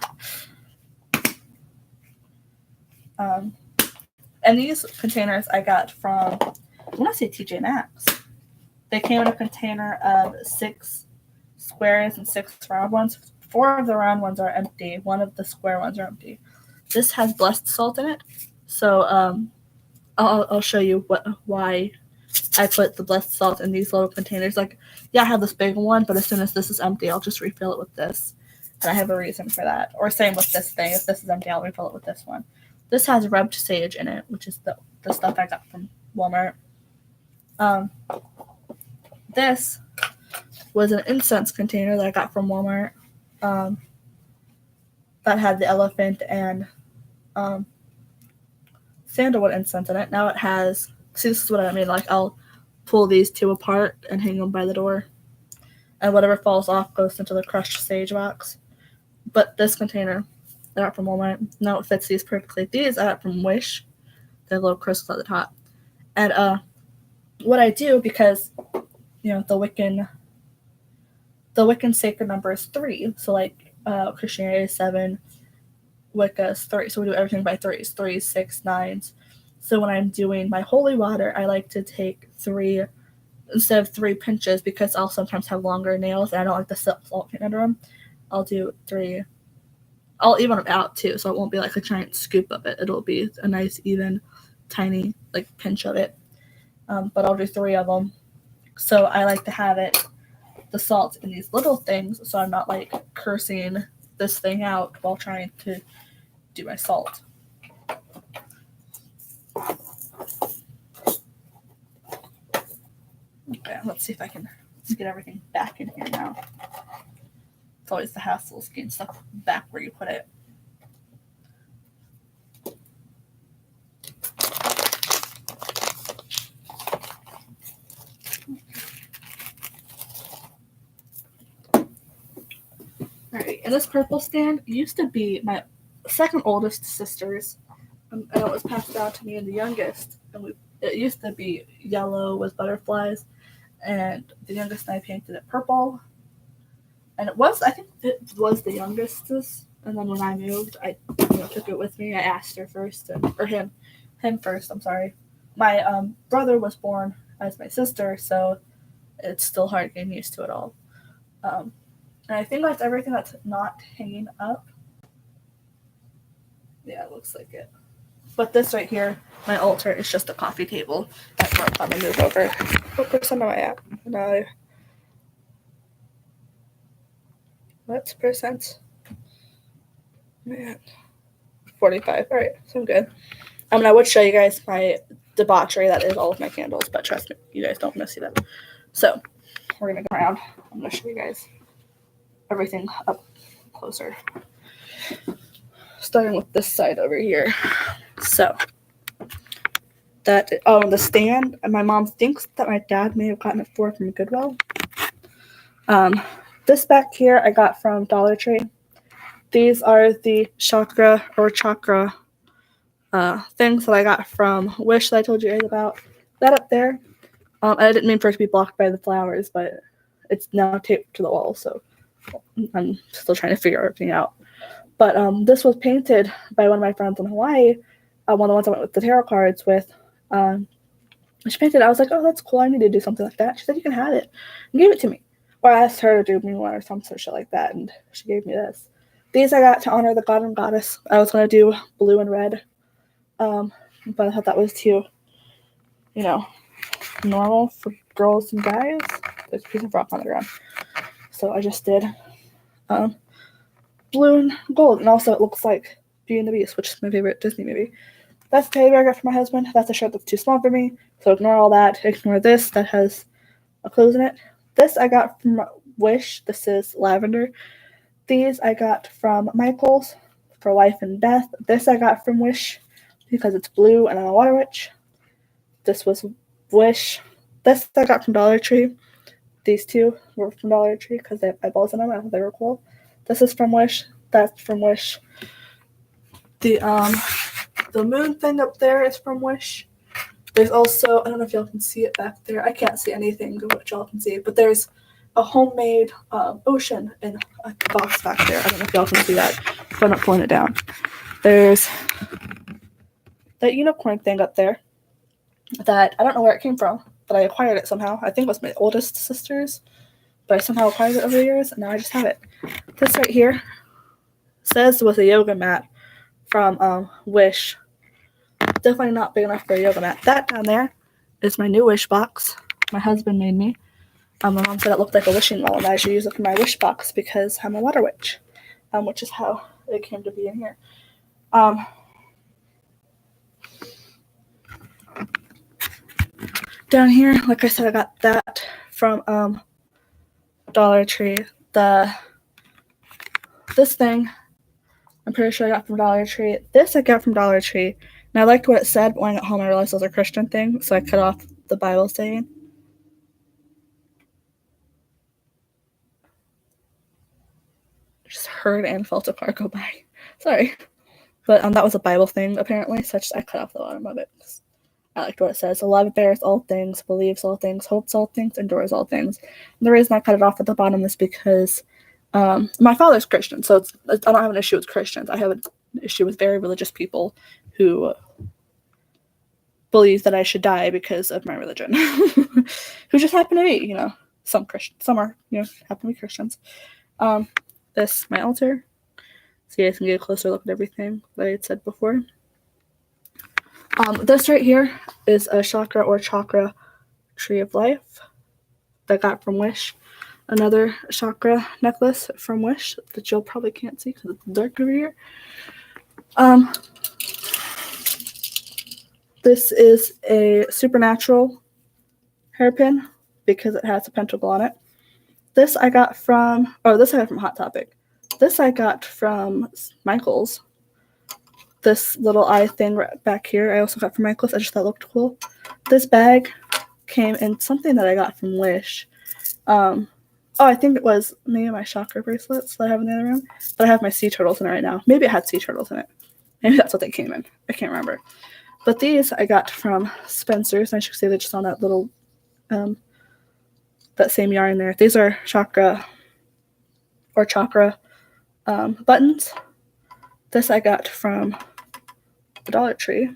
And these containers I got from, I want to say TJ Maxx. They came in a container of 6 squares and 6 round ones. 4 of the round ones are empty. 1 of the square ones are empty. This has blessed salt in it. So I'll show you why I put the blessed salt in these little containers. Like, yeah, I have this big one, but as soon as this is empty, I'll just refill it with this. And I have a reason for that. Or same with this thing. If this is empty, I'll refill it with this one. This has rubbed sage in it, which is the stuff I got from Walmart. This was an incense container that I got from Walmart that had the elephant and sandalwood incense in it. Now it has, see, this is what I mean. Like, I'll pull these 2 apart and hang them by the door. And whatever falls off goes into the crushed sage box. But this container I got from Walmart. Now it fits these perfectly. These I got from Wish. They're little crystals at the top. And what I do, because the Wiccan sacred number is 3. So like Christianity is 7, Wicca is 3. So we do everything by 3s. 3s, 6, 9s. So when I'm doing my holy water, I like to take 3 instead of 3 pinches because I'll sometimes have longer nails and I don't like the salt getting under them. I'll do 3. I'll even them out too, so it won't be like a giant scoop of it. It'll be a nice, even, tiny like pinch of it. But I'll do 3 of them. So I like to have the salt in these little things, so I'm not like cursing this thing out while trying to do my salt. Okay, let's see if I can get everything back in here now. It's always the hassle of getting stuff back where you put it. Alright, and this purple stand used to be my second oldest sister's, and it was passed down to me and the youngest. And it used to be yellow with butterflies, and the youngest and I painted it purple. And I think it was the youngest's. And then when I moved, I took it with me. I asked her first, him first. I'm sorry. My brother was born as my sister, so it's still hard getting used to it all. And I think that's everything that's not hanging up. Yeah, it looks like it. But this right here, my altar, is just a coffee table. That's where I'm going to move over. What percent am I at? No. What's percent? Man. 45. Alright, so I'm good. I would show you guys my debauchery. That is all of my candles, but trust me, you guys don't want to see them. So, we're going to go around. I'm going to show you guys everything up closer. Starting with this side over here. So, the stand, my mom thinks that my dad may have gotten it from Goodwill. This back here I got from Dollar Tree. These are the chakra things that I got from Wish that I told you guys about. That up there, I didn't mean for it to be blocked by the flowers, but it's now taped to the wall, so I'm still trying to figure everything out. But this was painted by one of my friends in Hawaii, one of the ones I went with the tarot cards with. She painted it. I was like, oh, that's cool. I need to do something like that. She said, you can have it. And gave it to me. Or I asked her to do me one or some sort of shit like that, and she gave me this. These I got to honor the god and goddess. I was going to do blue and red, but I thought that was too, normal for girls and guys. There's a piece of rock on the ground. So I just did blue and gold, and also it looks like Beauty and the Beast, which is my favorite Disney movie. That's the teddy bear I got for my husband. That's a shirt that's too small for me, so ignore all that. Ignore this that has a clothes in it. This I got from Wish. This is lavender. These I got from Michael's for Life and Death. This I got from Wish because it's blue and I'm a water witch. This was Wish. This I got from Dollar Tree. These two were from Dollar Tree because they have eyeballs in them. I thought they were cool. This is from Wish. That's from Wish. The moon thing up there is from Wish. There's also, I don't know if y'all can see it back there. I can't see anything of what y'all can see, but there's a homemade ocean in a box back there. I don't know if y'all can see that, but I'm not pulling it down. There's that unicorn thing up there that I don't know where it came from, but I acquired it somehow. I think it was my oldest sister's, but I somehow acquired it over the years, and now I just have it. This right here says with a yoga mat from Wish. Definitely not big enough for a yoga mat. That down there is my new Wish box my husband made me. My mom said it looked like a wishing well, and I should use it for my wish box because I'm a water witch, which is how it came to be in here. Down here, like I said, I got that from Dollar Tree. This thing, I'm pretty sure I got from Dollar Tree. This I got from Dollar Tree, and I liked what it said, but when I got home I realized those are Christian things, so I cut off the Bible saying. Just heard and felt a car go by. Sorry. But that was a Bible thing, apparently, so I cut off the bottom of it. I liked what it says. Love bears all things, believes all things, hopes all things, endures all things. And the reason I cut it off at the bottom is because my father's Christian, so I don't have an issue with Christians. I have an issue with very religious people who believe that I should die because of my religion. Who just happen to be, some Christians. Some are, happen to be Christians. This, my altar. So you guys can get a closer look at everything that I had said before. This right here is a chakra or chakra tree of life that I got from Wish. Another chakra necklace from Wish that y'all probably can't see because it's dark over here. This is a supernatural hairpin because it has a pentacle on it. This I got from Hot Topic. This I got from Michael's. This little eye thing right back here I also got from Michael's. I just thought it looked cool. This bag came in something that I got from Wish. I think it was maybe my chakra bracelets that I have in the other room. But I have my sea turtles in it right now. Maybe it had sea turtles in it. Maybe that's what they came in. I can't remember. But these I got from Spencer's. I should say they're just on that little, that same yarn there. These are chakra buttons. This I got from the Dollar Tree.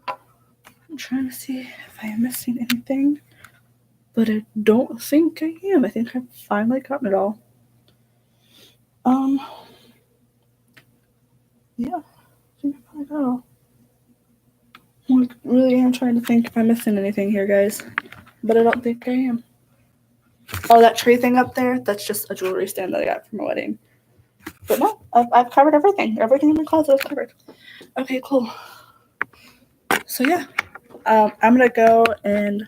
I'm trying to see if I am missing anything, but I don't think I am. I think I've finally gotten it all. Yeah, I think I finally got it all. I really am trying to think if I'm missing anything here, guys, but I don't think I am. Oh, that tray thing up there, that's just a jewelry stand that I got from a wedding. But no, I've covered everything. Everything in my closet is covered. Okay, cool. So yeah, I'm going to go and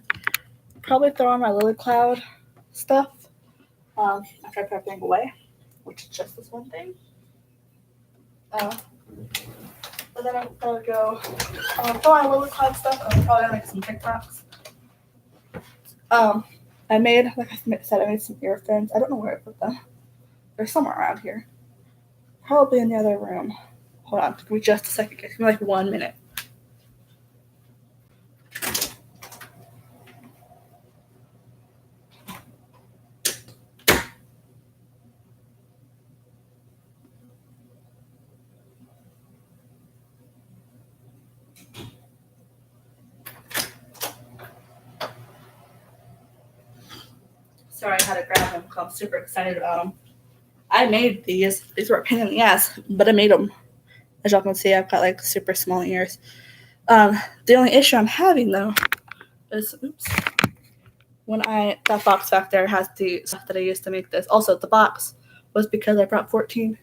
probably throw on my Lily Cloud stuff after I put everything away, which is just this one thing. And then I'm going to go throw on my Lily Cloud stuff. I'm probably going to make some TikToks. I made, like I said, I made some earphones. I don't know where I put them. They're somewhere around here. Probably in the other room. Hold on, give me just a second. Give me like 1 minute. Sorry, I had to grab them because I'm super excited about them. I made these. These were a pain in the ass, but I made them. As y'all can see, I've got like super small ears. The only issue I'm having though is, that box back there has the stuff that I used to make this. Also, the box was because I brought 14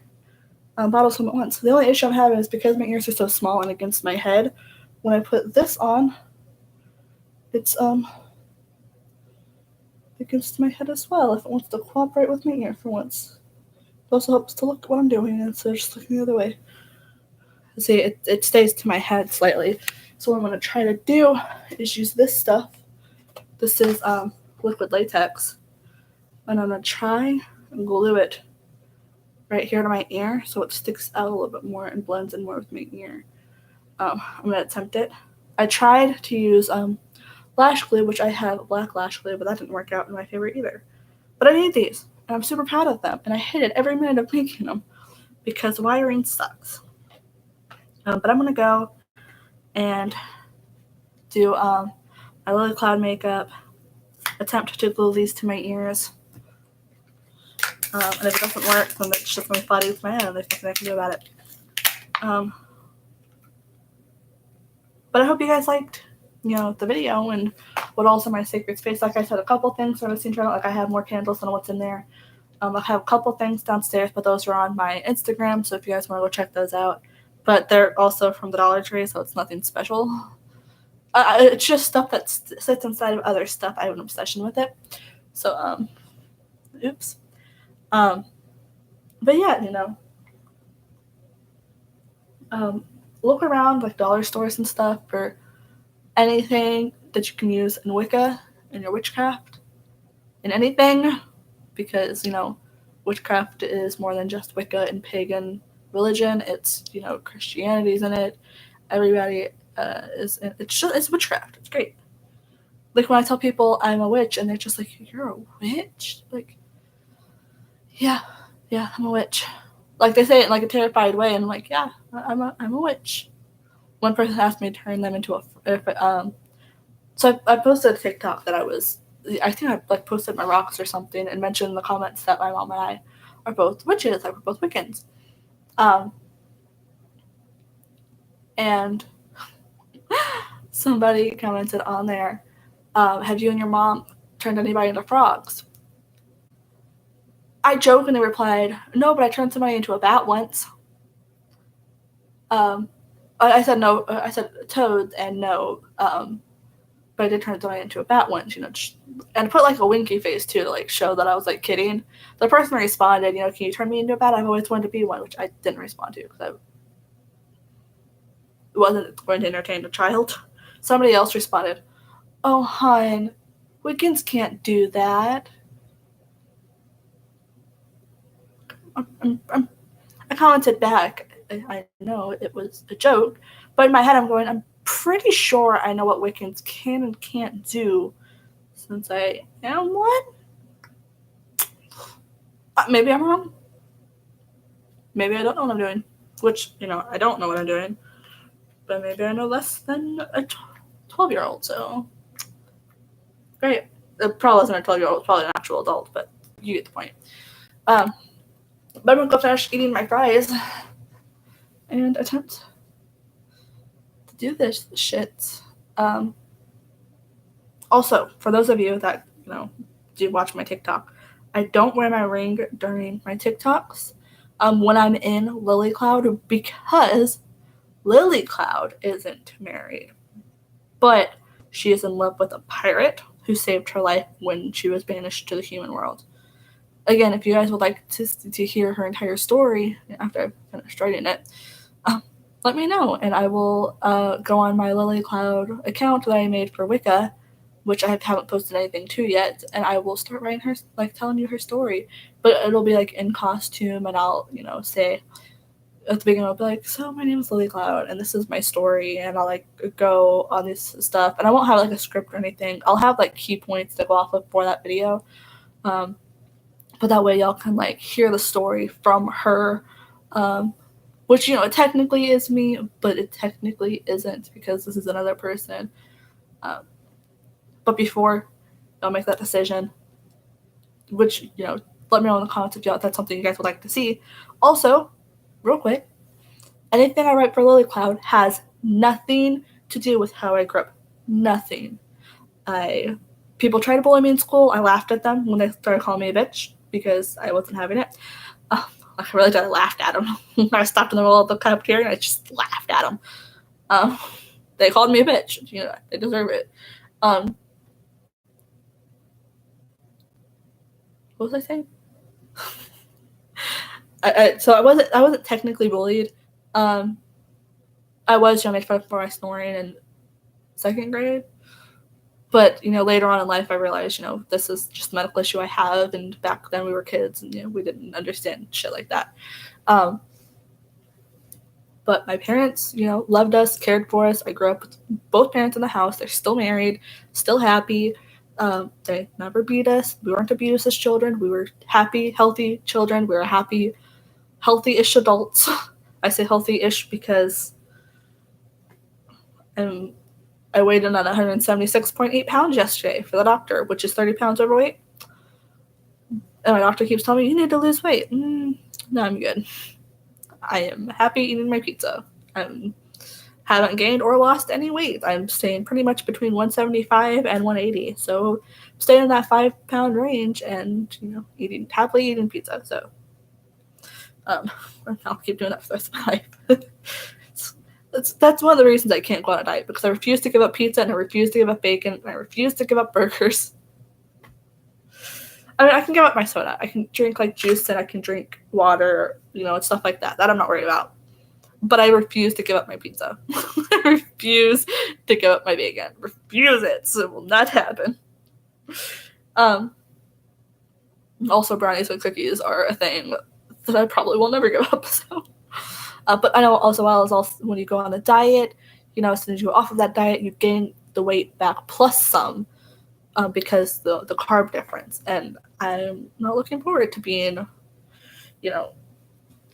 bottles home at once. The only issue I'm having is because my ears are so small and against my head, when I put this on, it's against my head as well, if it wants to cooperate with my ear for once. It also helps to look at what I'm doing instead of just looking the other way. See, it stays to my head slightly. So what I'm going to try to do is use this stuff. This is liquid latex. And I'm going to try and glue it right here to my ear so it sticks out a little bit more and blends in more with my ear. I'm going to attempt it. I tried to use lash glue, which I have black lash glue, but that didn't work out in my favor either. But I need these, and I'm super proud of them, and I hated every minute of making them because wiring sucks. But I'm going to go and do my Lily Cloud makeup, attempt to glue these to my ears. And if it doesn't work, then it's just going to be flatty with my head, and there's nothing I can do about it. But I hope you guys liked, the video and what all's in my sacred space. Like I said, a couple things on the scene channel, like I have more candles than what's in there. I have a couple things downstairs, but those are on my Instagram, so if you guys want to go check those out. But they're also from the Dollar Tree, so it's nothing special. It's just stuff that sits inside of other stuff. I have an obsession with it. So, oops. But yeah, look around like dollar stores and stuff for anything that you can use in Wicca, in your witchcraft, in anything, because, witchcraft is more than just Wicca and pagan religion. It's, Christianity's in it. Everybody is in it. It's witchcraft. It's great. Like when I tell people I'm a witch and they're just like, "You're a witch?" Like, yeah, I'm a witch. Like they say it in like a terrified way, and I'm like, yeah, I'm a witch. One person asked me to turn them into so I posted a TikTok that I think I like posted my rocks or something and mentioned in the comments that my mom and I are both witches, like we're both Wiccans. And somebody commented on there, have you and your mom turned anybody into frogs? I jokingly replied, no, but I turned somebody into a bat once. I said no. I said toads and no. But I did turn somebody into a bat once, and put like a winky face too to like show that I was like kidding. The person responded, can you turn me into a bat? I've always wanted to be one, which I didn't respond to because I wasn't going to entertain a child. Somebody else responded, oh, hon, Wiccans can't do that. I commented back, I know it was a joke, but in my head I'm pretty sure I know what Wiccans can and can't do since I am one. Maybe I'm wrong. Maybe I don't know what I'm doing, which, I don't know what I'm doing, but maybe I know less than a 12-year-old, so great. It probably wasn't a 12-year-old, it's probably an actual adult, but you get the point. But I'm going to go finish eating my fries and attempt to do this shit. Also, for those of you that, do watch my TikTok, I don't wear my ring during my TikToks when I'm in Lily Cloud because Lily Cloud isn't married. But she is in love with a pirate who saved her life when she was banished to the human world. Again, if you guys would like to hear her entire story after I've finished writing it, let me know, and I will go on my Lily Cloud account that I made for Wicca, which I haven't posted anything to yet, and I will start writing her, like telling you her story. But it'll be like in costume, and I'll, say at the beginning, I'll be like, so my name is Lily Cloud, and this is my story, and I'll like go on this stuff, and I won't have like a script or anything. I'll have like key points to go off of for that video. But that way y'all can like hear the story from her, which, it technically is me, but it technically isn't because this is another person. But before y'all make that decision, which, let me know in the comments if that's something you guys would like to see. Also, real quick, anything I write for Lily Cloud has nothing to do with how I grew up. Nothing. People tried to bully me in school. I laughed at them when they started calling me a bitch because I wasn't having it. Like, I really did. I laughed at them. I stopped in the middle of the cafeteria and I just laughed at them. They called me a bitch. You know, they deserve it. What was I saying? So I wasn't technically bullied. I was made fun of for my snoring in second grade. But, you know, later on in life, I realized, you know, this is just a medical issue I have. And back then we were kids and, you know, we didn't understand shit like that. But my parents, you know, loved us, cared for us. I grew up with both parents in the house. They're still married, still happy. They never beat us. We weren't abused as children. We were happy, healthy children. We were happy, healthy-ish adults. I say healthy-ish because I weighed in at 176.8 pounds yesterday for the doctor, which is 30 pounds overweight. And my doctor keeps telling me, you need to lose weight. No, I'm good. I am happy eating my pizza. I haven't gained or lost any weight. I'm staying pretty much between 175 and 180. So I'm staying in that 5-pound range and, you know, happily eating pizza. So I'll keep doing that for the rest of my life. That's one of the reasons I can't go on a diet, because I refuse to give up pizza and I refuse to give up bacon and I refuse to give up burgers. I mean, I can give up my soda. I can drink like juice and I can drink water, you know, and stuff like that. That I'm not worried about. But I refuse to give up my pizza. I refuse to give up my bacon. Refuse it. So it will not happen. Also, brownies and cookies are a thing that I probably will never give up. So, but I know also when you go on a diet, you know, as soon as you go off of that diet, you gain the weight back plus some. Because the carb difference, and I'm not looking forward to being, you know,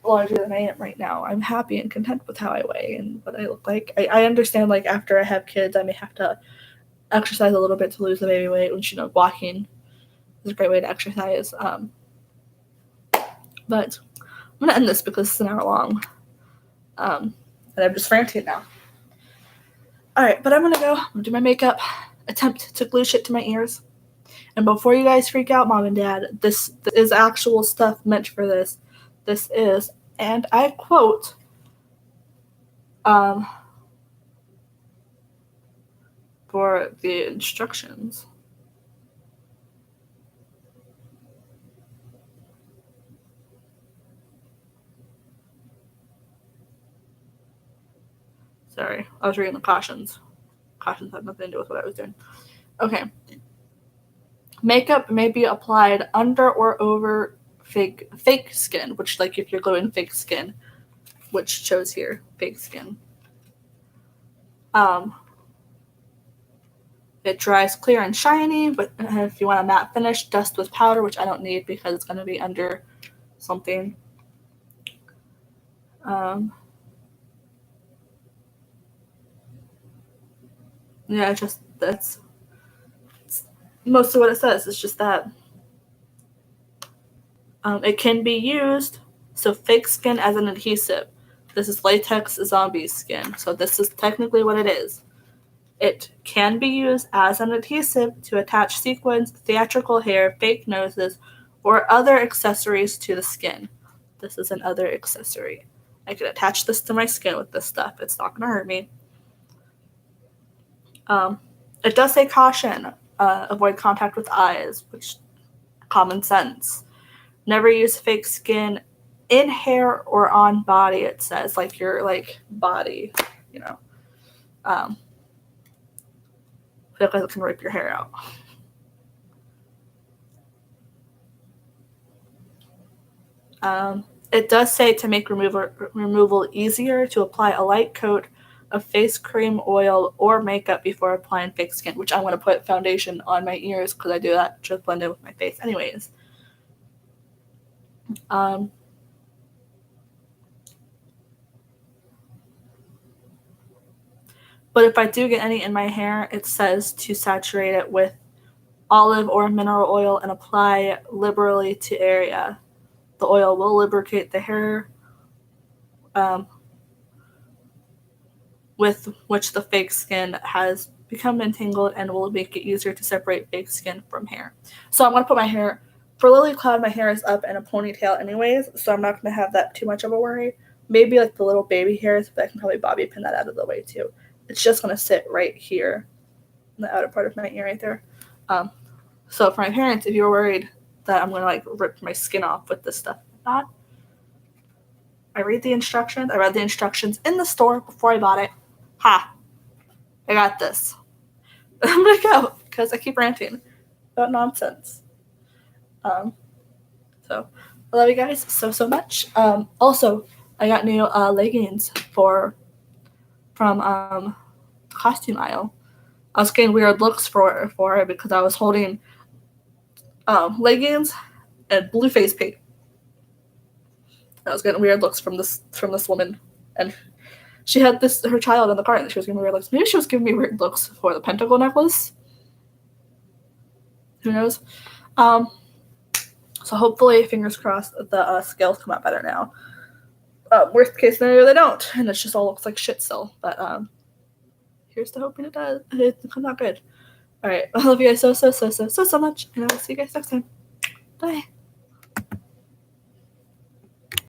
larger than I am right now. I'm happy and content with how I weigh and what I look like. I understand, like, after I have kids, I may have to exercise a little bit to lose the baby weight, which, you know, walking is a great way to exercise. But I'm gonna end this because it's an hour long, and I'm just frantic now. All right, but I'm gonna do my makeup, attempt to glue shit to my ears. And before you guys freak out, Mom and Dad, this is actual stuff meant for this. This is, and I quote, for the instructions. Sorry, I was reading the cautions. Cautions had nothing to do with what I was doing. Okay. Makeup may be applied under or over fake skin, which, like, if you're gluing fake skin, which shows here, fake skin. It dries clear and shiny, but if you want a matte finish, dust with powder, which I don't need because it's going to be under something. Yeah, that's mostly what it says. It's just that. It can be used, so fake skin as an adhesive. This is latex zombie skin, so this is technically what it is. It can be used as an adhesive to attach sequins, theatrical hair, fake noses, or other accessories to the skin. This is another accessory. I can attach this to my skin with this stuff. It's not going to hurt me. It does say caution, avoid contact with eyes, which common sense. Never use fake skin in hair or on body, it says, like your body, you know. Because it can rip your hair out. It does say to make removal easier, to apply a light coat of face cream, oil, or makeup before applying fake skin, which I'm going to put foundation on my ears because I do that to blend in with my face anyways. But if I do get any in my hair, it says to saturate it with olive or mineral oil and apply liberally to area. The oil will lubricate the hair with which the fake skin has become entangled and will make it easier to separate fake skin from hair. So I'm going to put my hair for Lily Cloud, my hair is up in a ponytail anyways, so I'm not going to have that too much of a worry. Maybe like the little baby hairs, but I can probably bobby pin that out of the way too. It's just going to sit right here in the outer part of my ear right there. So for my parents, if you were worried that I'm going to like rip my skin off with this stuff, not. I read the instructions. I read the instructions in the store before I bought it. Ha! I got this. I'm going to go because I keep ranting about nonsense. So I love you guys so much. Also, I got new leggings from costume aisle. I was getting weird looks for it because I was holding leggings and blue face paint. I was getting weird looks from this woman, and she had her child in the cart, and she was giving me weird looks. Maybe she was giving me weird looks for the pentacle necklace. Who knows? So hopefully, fingers crossed, the scales come out better now. Worst case scenario, they don't, and it just all looks like shit still. But here's to hoping it does. It comes out good. All right, I love you guys so much, and I will see you guys next time. Bye.